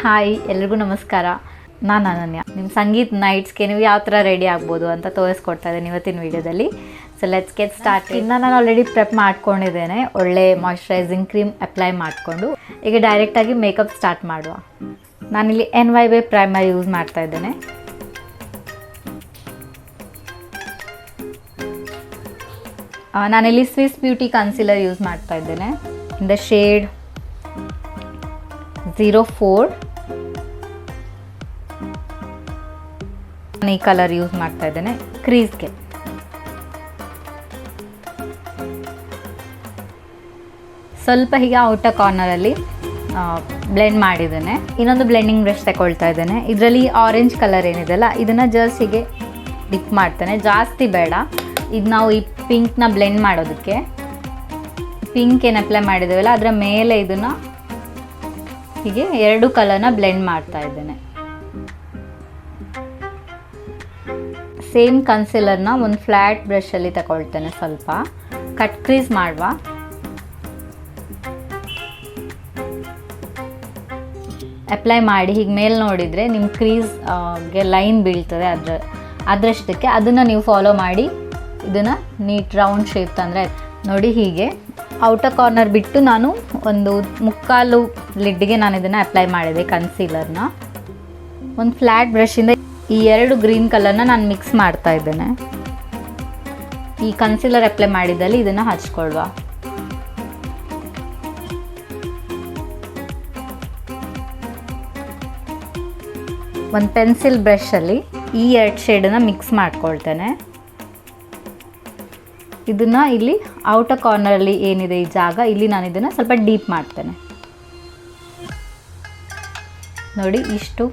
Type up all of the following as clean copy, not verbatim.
Hi ಎಲ್ಲರಿಗೂ ನಮಸ್ಕಾರ. ನಾನು ಅನನ್ಯ. ನಿಮ್ಮ ಸಂಗೀತ್ ನೈಟ್ಸ್ಗೆ ನೀವು ಯಾವ ಥರ ರೆಡಿ ಆಗ್ಬೋದು ಅಂತ ತೋರಿಸ್ಕೊಡ್ತಾ ಇದ್ದೀನಿ ಇವತ್ತಿನ ವೀಡಿಯೋದಲ್ಲಿ. So let's get start. ಇನ್ನು ನಾನು ಆಲ್ರೆಡಿ ಪ್ರೆಪ್ ಮಾಡ್ಕೊಂಡಿದ್ದೇನೆ. ಒಳ್ಳೆ ಮಾಯ್ಶ್ಚರೈಸಿಂಗ್ ಕ್ರೀಮ್ ಅಪ್ಲೈ ಮಾಡಿಕೊಂಡು ಈಗ ಡೈರೆಕ್ಟಾಗಿ ಮೇಕಪ್ ಸ್ಟಾರ್ಟ್ ಮಾಡುವ. ನಾನಿಲ್ಲಿ NYB ಪ್ರೈಮರ್ ಯೂಸ್ ಮಾಡ್ತಾ ಇದ್ದೇನೆ. ನಾನಿಲ್ಲಿ ಸ್ವಿಸ್ ಬ್ಯೂಟಿ ಕನ್ಸೀಲರ್ ಯೂಸ್ ಮಾಡ್ತಾ ಇದ್ದೇನೆ. ಇನ್ ದ ಶೇಡ್ 04 ಈ ಕಲರ್ ಯೂಸ್ ಮಾಡ್ತಾ ಇದ್ದೇನೆ ಕ್ರೀಸ್ಗೆ. ಸ್ವಲ್ಪ ಹೀಗೆ ಔಟರ್ ಕಾರ್ನರಲ್ಲಿ ಬ್ಲೆಂಡ್ ಮಾಡಿದ್ದೇನೆ. ಇನ್ನೊಂದು ಬ್ಲೆಂಡಿಂಗ್ ಬ್ರಷ್ ತಗೊಳ್ತಾ ಇದ್ದೇನೆ. ಇದರಲ್ಲಿ ಆರೆಂಜ್ ಕಲರ್ ಏನಿದೆಲ್ಲ ಇದನ್ನು ಜಸ್ಟ್ ಹೀಗೆ ಡಿಪ್ ಮಾಡ್ತೇನೆ, ಜಾಸ್ತಿ ಬೇಡ. ಇದು ನಾವು ಈ ಪಿಂಕ್ನ ಬ್ಲೆಂಡ್ ಮಾಡೋದಕ್ಕೆ ಪಿಂಕ್ ಏನು ಅಪ್ಲೈ ಮಾಡಿದ್ದೇವಲ್ಲ ಅದರ ಮೇಲೆ ಇದನ್ನು ಹೀಗೆ ಎರಡು ಕಲರ್ನ ಬ್ಲೆಂಡ್ ಮಾಡ್ತಾ ಇದ್ದೇನೆ. ಸೇಮ್ ಕನ್ಸೀಲರ್ನ ಒಂದು ಫ್ಲ್ಯಾಟ್ ಬ್ರಷಲ್ಲಿ ತಗೊಳ್ತೇನೆ. ಸ್ವಲ್ಪ ಕಟ್ ಕ್ರೀಸ್ ಮಾಡುವ. ಅಪ್ಲೈ ಮಾಡಿ ಹೀಗೆ ಮೇಲೆ ನೋಡಿದರೆ ನಿಮ್ಮ ಕ್ರೀಸ್ಗೆ ಲೈನ್ ಬೀಳ್ತದೆ ಅದರಷ್ಟಕ್ಕೆ. ಅದನ್ನು ನೀವು ಫಾಲೋ ಮಾಡಿ ಇದನ್ನು ನೀಟ್ ರೌಂಡ್ ಶೇಪ್ ತಂದರೆ ನೋಡಿ. ಹೀಗೆ ಔಟರ್ ಕಾರ್ನರ್ ಬಿಟ್ಟು ನಾನು ಒಂದು ಮುಕ್ಕಾಲು ಲಿಡ್ಗೆ ನಾನು ಇದನ್ನು ಅಪ್ಲೈ ಮಾಡಿದೆ ಕನ್ಸೀಲರ್ನ. ಒಂದು ಫ್ಲ್ಯಾಟ್ ಬ್ರಷಿಂದ ಈ ಎರಡು ಗ್ರೀನ್ ಕಲರ್ನ ನಾನು ಮಿಕ್ಸ್ ಮಾಡ್ತಾ ಇದ್ದೇನೆ. ಈ ಕನ್ಸೀಲರ್ ಅಪ್ಲೈ ಮಾಡಿದಲ್ಲಿ ಇದನ್ನು ಹಚ್ಕೊಳ್ವ. ಒಂದು ಪೆನ್ಸಿಲ್ ಬ್ರಷಲ್ಲಿ ಈ ಎರಡು ಶೇಡನ್ನು ಮಿಕ್ಸ್ ಮಾಡ್ಕೊಳ್ತೇನೆ. ಇದನ್ನು ಇಲ್ಲಿ ಔಟರ್ ಕಾರ್ನರಲ್ಲಿ ಏನಿದೆ ಈ ಜಾಗ, ಇಲ್ಲಿ ನಾನು ಇದನ್ನು ಸ್ವಲ್ಪ ಡೀಪ್ ಮಾಡ್ತೇನೆ. ನೋಡಿ ಇಷ್ಟು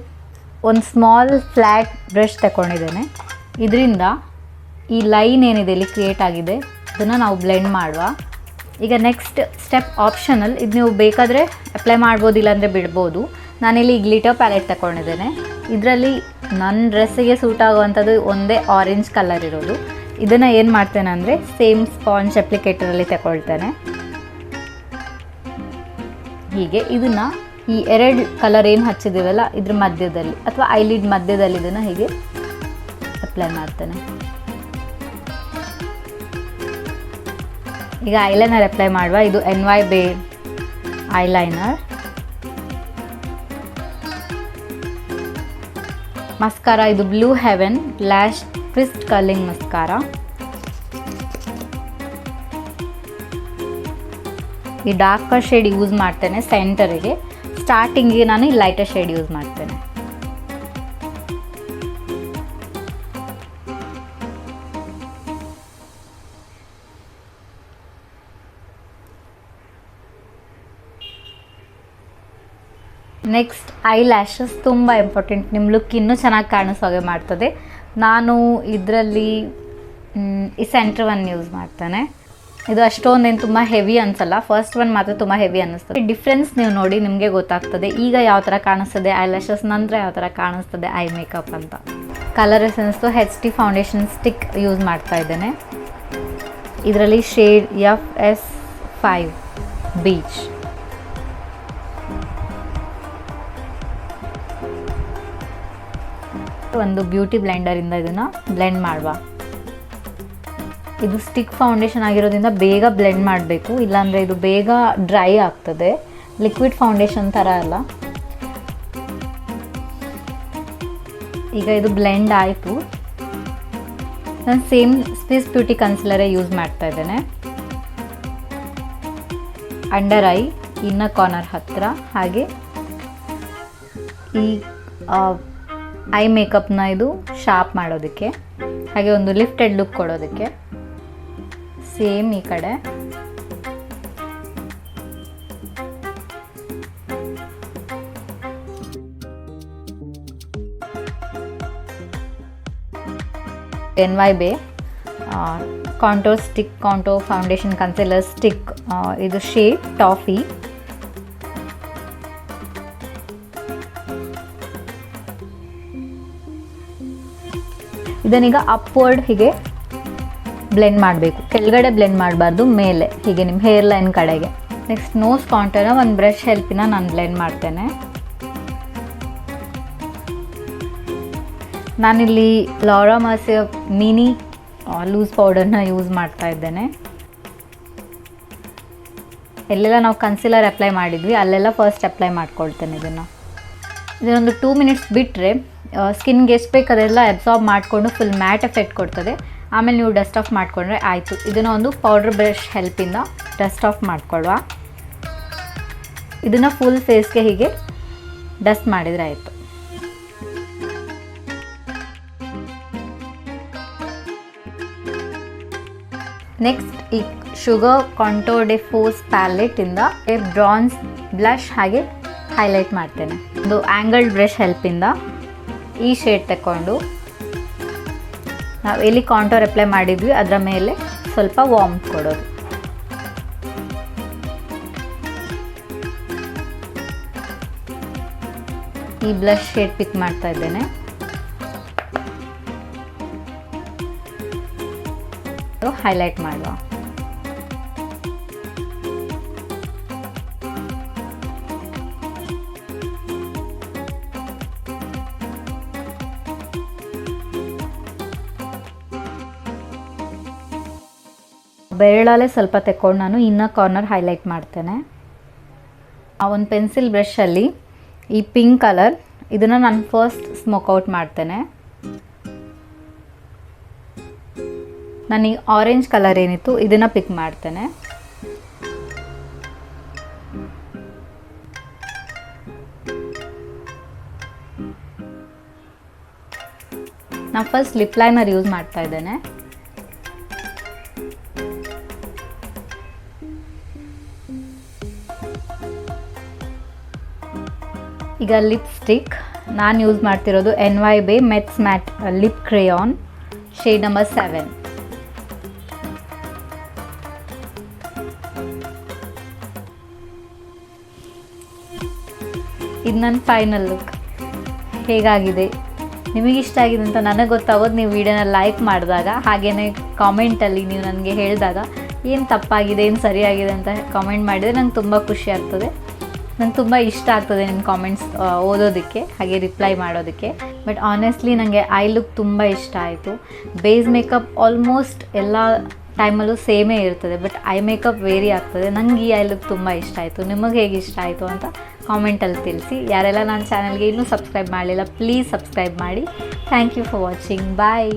ಒಂದು ಸ್ಮಾಲ್ ಫ್ಲ್ಯಾಟ್ ಬ್ರಷ್ ತಗೊಂಡಿದ್ದೇನೆ. ಇದರಿಂದ ಈ ಲೈನ್ ಏನಿದೆ ಇಲ್ಲಿ ಕ್ರಿಯೇಟ್ ಆಗಿದೆ ಅದನ್ನು ನಾವು ಬ್ಲೆಂಡ್ ಮಾಡುವ. ಈಗ ನೆಕ್ಸ್ಟ್ ಸ್ಟೆಪ್ ಆಪ್ಷನಲ್. ಇದು ನೀವು ಬೇಕಾದರೆ ಅಪ್ಲೈ ಮಾಡ್ಬೋದು, ಇಲ್ಲಾಂದರೆ ಬಿಡ್ಬೋದು. ನಾನಿಲ್ಲಿ ಗ್ಲಿಟರ್ ಪ್ಯಾಲೆಟ್ ತಗೊಂಡಿದ್ದೇನೆ. ಇದರಲ್ಲಿ ನನ್ನ ಡ್ರೆಸ್ಸಿಗೆ ಸೂಟ್ ಆಗುವಂಥದ್ದು ಒಂದೇ ಆರೆಂಜ್ ಕಲರ್ ಇರೋದು. ಇದನ್ನು ಏನು ಮಾಡ್ತೇನೆ ಅಂದರೆ ಸೇಮ್ ಸ್ಪಾಂಜ್ ಅಪ್ಲಿಕೇಟರಲ್ಲಿ ತಗೊಳ್ತೇನೆ. ಹೀಗೆ ಇದನ್ನು ಈ ಎರಡು ಕಲರ್ ಏನು ಹಚ್ಚಿದ್ದೀವಲ್ಲ ಇದ್ರ ಮಧ್ಯದಲ್ಲಿ ಅಥವಾ ಐಲಿಡ್ ಮಧ್ಯದಲ್ಲಿ ಇದನ್ನು ಹೀಗೆ ಅಪ್ಲೈ ಮಾಡ್ತೇನೆ. ಈಗ ಐಲೈನರ್ ಅಪ್ಲೈ ಮಾಡುವ. ಇದು NYB ಐಲೈನರ್. ಮಸ್ಕಾರಾ ಇದು blue heaven lash twist curling mascara. ಈ ಡಾರ್ಕರ್ ಶೇಡ್ ಯೂಸ್ ಮಾಡ್ತೇನೆ ಸೆಂಟರಿಗೆ. ಸ್ಟಾರ್ಟಿಂಗಿಗೆ ನಾನು ಈ ಲೈಟರ್ ಶೇಡ್ ಯೂಸ್ ಮಾಡ್ತೇನೆ. ನೆಕ್ಸ್ಟ್ ಐ ಲ್ಯಾಶಸ್ ತುಂಬ ಇಂಪಾರ್ಟೆಂಟ್. ನಿಮ್ಮ ಲುಕ್ ಇನ್ನೂ ಚೆನ್ನಾಗಿ ಕಾಣಿಸೋ ಹಾಗೆ ಮಾಡ್ತದೆ. ನಾನು ಇದರಲ್ಲಿ ಈ ಸೆಂಟ್ರ್ ಒನ್ ಯೂಸ್ ಮಾಡ್ತೇನೆ. ಇದು ಅಷ್ಟೊಂದೇನು ತುಂಬ ಹೆವಿ ಅನಿಸಲ್ಲ. ಫಸ್ಟ್ ಒನ್ ಮಾತ್ರ ತುಂಬ ಹೆವಿ ಅನ್ನಿಸ್ತದೆ. ಡಿಫ್ರೆನ್ಸ್ ನೀವು ನೋಡಿ ನಿಮಗೆ ಗೊತ್ತಾಗ್ತದೆ ಈಗ ಯಾವ ಥರ ಕಾಣಿಸ್ತದೆ ಐ ಲ್ಯಾಶಸ್, ನಂತರ ಯಾವ ಥರ ಕಾಣಿಸ್ತದೆ ಐ ಮೇಕಪ್ ಅಂತ. ಕಲರ್ ಎಸೆನ್ಸ್ದು HD ಫೌಂಡೇಶನ್ ಸ್ಟಿಕ್ ಯೂಸ್ ಮಾಡ್ತಾ ಇದ್ದೇನೆ. ಇದರಲ್ಲಿ ಶೇಡ್ FS5 ಬೀಚ್. ಒಂದು ಬ್ಯೂಟಿ ಬ್ಲೆಂಡರಿಂದ ಇದನ್ನು ಬ್ಲೆಂಡ್ ಮಾಡುವ. ಇದು ಸ್ಟಿಕ್ ಫೌಂಡೇಶನ್ ಆಗಿರೋದ್ರಿಂದ ಬೇಗ ಬ್ಲೆಂಡ್ ಮಾಡಬೇಕು, ಇಲ್ಲಾಂದರೆ ಇದು ಬೇಗ ಡ್ರೈ ಆಗ್ತದೆ. ಲಿಕ್ವಿಡ್ ಫೌಂಡೇಶನ್ ಥರ ಅಲ್ಲ. ಈಗ ಇದು ಬ್ಲೆಂಡ್ ಆಯಿತು. ನಾನು ಸೇಮ್ ಸ್ವಿಸ್ ಬ್ಯೂಟಿ ಕನ್ಸೀಲರೇ ಯೂಸ್ ಮಾಡ್ತಾ ಇದ್ದೇನೆ. ಅಂಡರ್ ಐ ಇನ್ನರ್ ಕಾರ್ನರ್ ಹತ್ತಿರ, ಹಾಗೆ ಈ ಐ ಮೇಕಪ್ನ ಇದು ಶಾರ್ಪ್ ಮಾಡೋದಕ್ಕೆ, ಹಾಗೆ ಒಂದು ಲಿಫ್ಟೆಡ್ ಲುಕ್ ಕೊಡೋದಕ್ಕೆ. ಸೇಮ್ ಈ ಕಡೆ NYB contour stick, contour foundation concealer stick. ಇದು ಶೇಡ್ ಟಾಫಿ. ಇದನ್ನೀಗ ಅಪ್ವರ್ಡ್ ಹೀಗೆ ಬ್ಲೆಂಡ್ ಮಾಡಬೇಕು. ಕೆಳಗಡೆ ಬ್ಲೆಂಡ್ ಮಾಡಬಾರ್ದು, ಮೇಲೆ ಹೀಗೆ ನಿಮ್ಮ ಹೇರ್ ಲೈನ್ ಕಡೆಗೆ. ನೆಕ್ಸ್ಟ್ ನೋಸ್ ಕಾಂಟರ್ನ ಒಂದು ಬ್ರಷ್ ಹೆಲ್ಪಿನ ನಾನು ಬ್ಲೆಂಡ್ ಮಾಡ್ತೇನೆ. ನಾನಿಲ್ಲಿ ಲಾರಾ ಮರ್ಸಿಯ ಮಿನಿ ಲೂಸ್ ಪೌಡರ್ನ ಯೂಸ್ ಮಾಡ್ತಾ ಇದ್ದೇನೆ. ಎಲ್ಲೆಲ್ಲ ನಾವು ಕನ್ಸಿಲರ್ ಅಪ್ಲೈ ಮಾಡಿದ್ವಿ ಅಲ್ಲೆಲ್ಲ ಫಸ್ಟ್ ಅಪ್ಲೈ ಮಾಡ್ಕೊಳ್ತೇನೆ. ಇದನ್ನೊಂದು 2 ಮಿನಿಟ್ಸ್ ಬಿಟ್ಟರೆ ಸ್ಕಿನ್ಗೆ ಎಷ್ಟು ಬೇಕು ಅದೆಲ್ಲ ಅಬ್ಸಾರ್ಬ್ ಮಾಡಿಕೊಂಡು ಫುಲ್ ಮ್ಯಾಟ್ ಎಫೆಕ್ಟ್ ಕೊಡ್ತದೆ. ಆಮೇಲೆ ನೀವು ಡಸ್ಟ್ ಆಫ್ ಮಾಡಿಕೊಂಡ್ರೆ ಆಯಿತು. ಇದನ್ನು ಒಂದು ಪೌಡರ್ ಬ್ರಷ್ ಹೆಲ್ಪಿಂದ ಡಸ್ಟ್ ಆಫ್ ಮಾಡಿಕೊಳ್ಳುವ. ಇದನ್ನು ಫುಲ್ ಫೇಸ್ಗೆ ಹೀಗೆ ಡಸ್ಟ್ ಮಾಡಿದರೆ ಆಯಿತು. ನೆಕ್ಸ್ಟ್ ಈ ಶುಗರ್ ಕಾಂಟೋರ್ ಡೆ ಫೋರ್ಸ್ ಪ್ಯಾಲೆಟಿಂದ ಬ್ರಾನ್ಸ್ ಬ್ಲಷ್ ಹಾಗೆ ಹೈಲೈಟ್ ಮಾಡ್ತೇನೆ. ಒಂದು ಆ್ಯಂಗಲ್ಡ್ ಬ್ರಷ್ ಹೆಲ್ಪಿಂದ ಈ ಶೇಡ್ ತಗೊಂಡು ನಾವು ಎಲ್ಲಿ ಕಾಂಟೋರ್ ಅಪ್ಲೈ ಮಾಡಿದ್ವಿ ಅದರ ಮೇಲೆ ಸ್ವಲ್ಪ ವಾರ್ಮ್ ಕೊಡೋದು. ಈ ಬ್ಲಷ್ ಶೇಡ್ ಪಿಕ್ ಮಾಡ್ತಾ ಇದ್ದೇನೆ. ಹೈಲೈಟ್ ಮಾಡುವ. ಬೆರಳಲ್ಲೇ ಸ್ವಲ್ಪ ತೆಕ್ಕೊಂಡು ನಾನು ಇನ್ನರ್ ಕಾರ್ನರ್ ಹೈಲೈಟ್ ಮಾಡ್ತೇನೆ. ಆ ಒಂದು ಪೆನ್ಸಿಲ್ ಬ್ರಷಲ್ಲಿ ಈ ಪಿಂಕ್ ಕಲರ್ ಇದನ್ನು ನಾನು ಫಸ್ಟ್ ಸ್ಮೋಕ್ ಔಟ್ ಮಾಡ್ತೇನೆ. ನಾನು ಈ ಆರೆಂಜ್ ಕಲರ್ ಏನಿತ್ತು ಇದನ್ನು ಪಿಕ್ ಮಾಡ್ತೇನೆ. ನಾನು ಫಸ್ಟ್ ಲಿಪ್ ಲೈನರ್ ಯೂಸ್ ಮಾಡ್ತಾ ಇದ್ದೇನೆ. ಈಗ ಲಿಪ್ಸ್ಟಿಕ್ ನಾನು ಯೂಸ್ ಮಾಡ್ತಿರೋದು NYB ಮೆಟ್ಸ್ matte lip crayon shade number 7. ಇದು ನನ್ನ ಫೈನಲ್ ಲುಕ್. ಹೇಗಾಗಿದೆ ನಿಮಗೆ ಇಷ್ಟ ಆಗಿದೆ ಅಂತ ನನಗೆ ಗೊತ್ತಾಗೋದು ನೀವು ವಿಡಿಯೋನ ಲೈಕ್ ಮಾಡಿದಾಗ, ಹಾಗೆಯೇ ಕಾಮೆಂಟಲ್ಲಿ ನೀವು ನನಗೆ ಹೇಳಿದಾಗ ಏನು ತಪ್ಪಾಗಿದೆ ಏನು ಸರಿಯಾಗಿದೆ ಅಂತ ಕಾಮೆಂಟ್ ಮಾಡಿದರೆ ನಂಗೆ ತುಂಬ ಖುಷಿ ಆಗ್ತದೆ. ನಂಗೆ ತುಂಬ ಇಷ್ಟ ಆಗ್ತದೆ ನಿಮ್ಮ ಕಾಮೆಂಟ್ಸ್ ಓದೋದಕ್ಕೆ ಹಾಗೆ ರಿಪ್ಲೈ ಮಾಡೋದಕ್ಕೆ. ಬಟ್ ಆನೆಸ್ಟ್ಲಿ ನನಗೆ ಐ ಲುಕ್ ತುಂಬ ಇಷ್ಟ ಆಯಿತು. ಬೇಸ್ ಮೇಕಪ್ ಆಲ್ಮೋಸ್ಟ್ ಎಲ್ಲ ಟೈಮಲ್ಲೂ ಸೇಮೇ ಇರ್ತದೆ, ಬಟ್ ಐ ಮೇಕಪ್ ವೇರಿ ಆಗ್ತದೆ. ನನಗೆ ಈ ಐ ಲುಕ್ ತುಂಬ ಇಷ್ಟ ಆಯಿತು. ನಿಮಗೆ ಹೇಗೆ ಇಷ್ಟ ಆಯಿತು ಅಂತ ಕಾಮೆಂಟಲ್ಲಿ ತಿಳಿಸಿ. ಯಾರೆಲ್ಲ ನನ್ನ ಚಾನಲ್ಗೆ ಇನ್ನೂ ಸಬ್ಸ್ಕ್ರೈಬ್ ಮಾಡಲಿಲ್ಲ ಪ್ಲೀಸ್ ಸಬ್ಸ್ಕ್ರೈಬ್ ಮಾಡಿ. Thank you for watching. Bye.